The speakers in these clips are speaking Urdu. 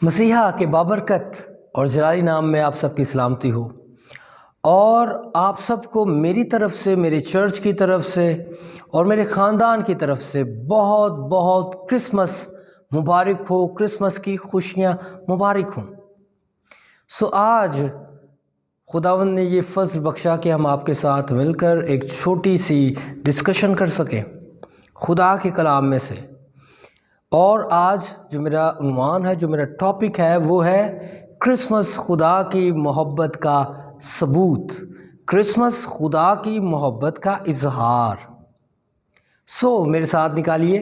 مسیحا کے بابرکت اور جلالی نام میں آپ سب کی سلامتی ہو، اور آپ سب کو میری طرف سے، میرے چرچ کی طرف سے اور میرے خاندان کی طرف سے بہت بہت کرسمس مبارک ہو، کرسمس کی خوشیاں مبارک ہوں۔ آج خداوند نے یہ فضل بخشا کہ ہم آپ کے ساتھ مل کر ایک چھوٹی سی ڈسکشن کر سکیں خدا کے کلام میں سے۔ اور آج جو میرا عنوان ہے، جو میرا ٹاپک ہے، وہ ہے کرسمس خدا کی محبت کا ثبوت، کرسمس خدا کی محبت کا اظہار۔ میرے ساتھ نکالیے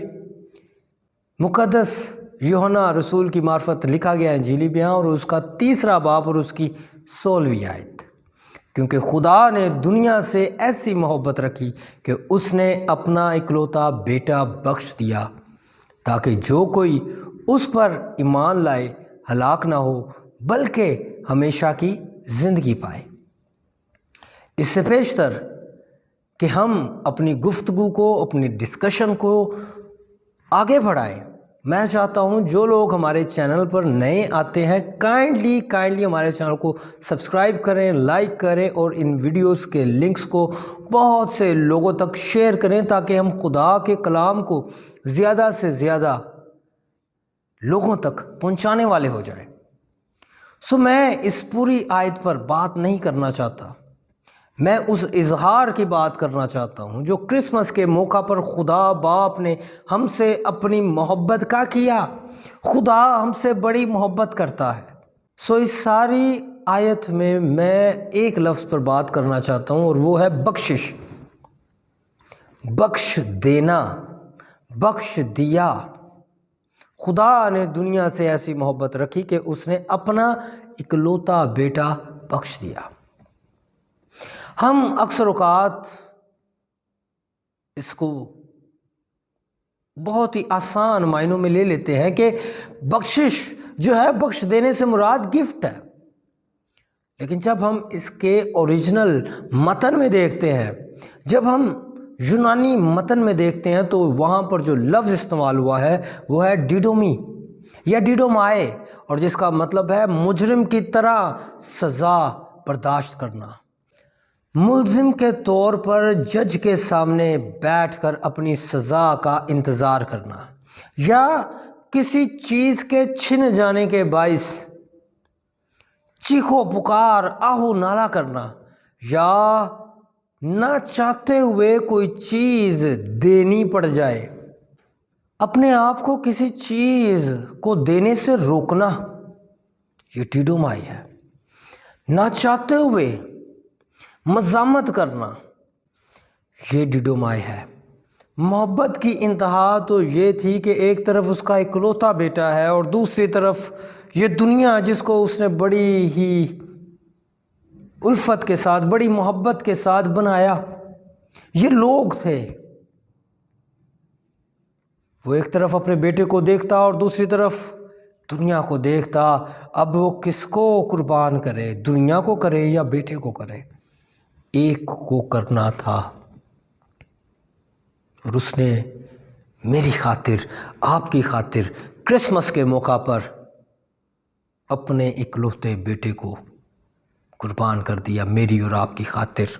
مقدس یوحنا رسول کی معرفت لکھا گیا انجیلی بیان اور اس کا 3 باب اور اس کی 16ویں آیت۔ کیونکہ خدا نے دنیا سے ایسی محبت رکھی کہ اس نے اپنا اکلوتا بیٹا بخش دیا، تاکہ جو کوئی اس پر ایمان لائے ہلاک نہ ہو بلکہ ہمیشہ کی زندگی پائے۔ اس سے پیشتر کہ ہم اپنی گفتگو کو، اپنی ڈسکشن کو آگے بڑھائیں، میں چاہتا ہوں جو لوگ ہمارے چینل پر نئے آتے ہیں کائنڈلی ہمارے چینل کو سبسکرائب کریں، لائک کریں اور ان ویڈیوز کے لنکس کو بہت سے لوگوں تک شیئر کریں، تاکہ ہم خدا کے کلام کو زیادہ سے زیادہ لوگوں تک پہنچانے والے ہو جائیں۔ میں اس پوری آیت پر بات نہیں کرنا چاہتا، میں اس اظہار کی بات کرنا چاہتا ہوں جو کرسمس کے موقع پر خدا باپ نے ہم سے اپنی محبت کا کیا۔ خدا ہم سے بڑی محبت کرتا ہے۔ اس ساری آیت میں ایک لفظ پر بات کرنا چاہتا ہوں، اور وہ ہے بخشش، بخش دینا، بخش دیا۔ خدا نے دنیا سے ایسی محبت رکھی کہ اس نے اپنا اکلوتا بیٹا بخش دیا۔ ہم اکثر اوقات اس کو بہت ہی آسان معنوں میں لے لیتے ہیں کہ بخشش جو ہے، بخش دینے سے مراد گفٹ ہے۔ لیکن جب ہم اس کے اوریجنل متن میں دیکھتے ہیں، جب ہم یونانی متن میں دیکھتے ہیں، تو وہاں پر جو لفظ استعمال ہوا ہے وہ ہے ڈیڈومی یا ڈیڈومائے، اور جس کا مطلب ہے مجرم کی طرح سزا برداشت کرنا، ملزم کے طور پر جج کے سامنے بیٹھ کر اپنی سزا کا انتظار کرنا، یا کسی چیز کے چھن جانے کے باعث چیخو پکار آہو نالا کرنا، یا نہ چاہتے ہوئے کوئی چیز دینی پڑ جائے، اپنے آپ کو کسی چیز کو دینے سے روکنا، یہ ڈیڈومائی ہے۔ نہ چاہتے ہوئے مزاحمت کرنا، یہ ڈیڈومائی ہے۔ محبت کی انتہا تو یہ تھی کہ ایک طرف اس کا اکلوتا بیٹا ہے اور دوسری طرف یہ دنیا جس کو اس نے بڑی ہی الفت کے ساتھ، بڑی محبت کے ساتھ بنایا۔ یہ لوگ تھے، وہ ایک طرف اپنے بیٹے کو دیکھتا اور دوسری طرف دنیا کو دیکھتا۔ اب وہ کس کو قربان کرے، دنیا کو کرے یا بیٹے کو کرے؟ ایک کو کرنا تھا، اور اس نے میری خاطر، آپ کی خاطر کرسمس کے موقع پر اپنے اکلوتے بیٹے کو قربان کر دیا، میری اور آپ کی خاطر۔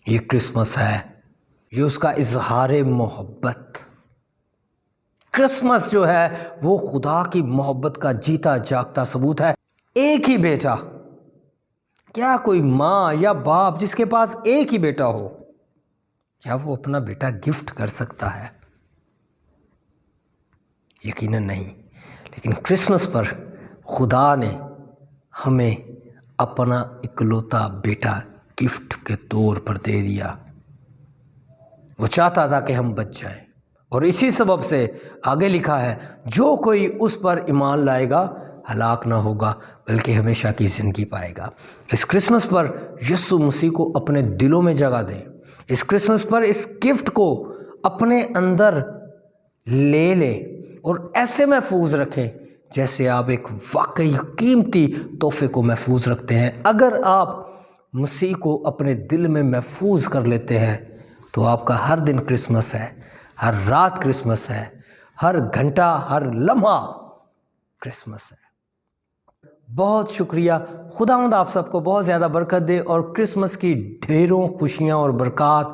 یہ کرسمس ہے، یہ اس کا اظہار محبت۔ کرسمس جو ہے وہ خدا کی محبت کا جیتا جاگتا ثبوت ہے۔ ایک ہی بیٹا، کیا کوئی ماں یا باپ جس کے پاس ایک ہی بیٹا ہو، کیا وہ اپنا بیٹا گفٹ کر سکتا ہے؟ یقیناً نہیں۔ لیکن کرسمس پر خدا نے ہمیں اپنا اکلوتا بیٹا گفٹ کے طور پر دے دیا۔ وہ چاہتا تھا کہ ہم بچ جائیں، اور اسی سبب سے آگے لکھا ہے، جو کوئی اس پر ایمان لائے گا ہلاک نہ ہوگا بلکہ ہمیشہ کی زندگی پائے گا۔ اس کرسمس پر یسوع مسیح کو اپنے دلوں میں جگہ دیں۔ اس کرسمس پر اس گفٹ کو اپنے اندر لے لیں اور ایسے محفوظ رکھیں جیسے آپ ایک واقعی قیمتی تحفے کو محفوظ رکھتے ہیں۔ اگر آپ مسیح کو اپنے دل میں محفوظ کر لیتے ہیں تو آپ کا ہر دن کرسمس ہے، ہر رات کرسمس ہے، ہر گھنٹہ، ہر لمحہ کرسمس ہے۔ بہت شکریہ. خداوند آپ سب کو بہت زیادہ برکت دے اور کرسمس کی ڈھیروں خوشیاں اور برکات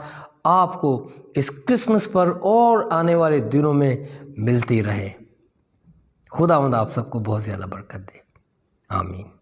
آپ کو اس کرسمس پر اور آنے والے دنوں میں ملتی رہے. خداوند آپ سب کو بہت زیادہ برکت دے. آمین.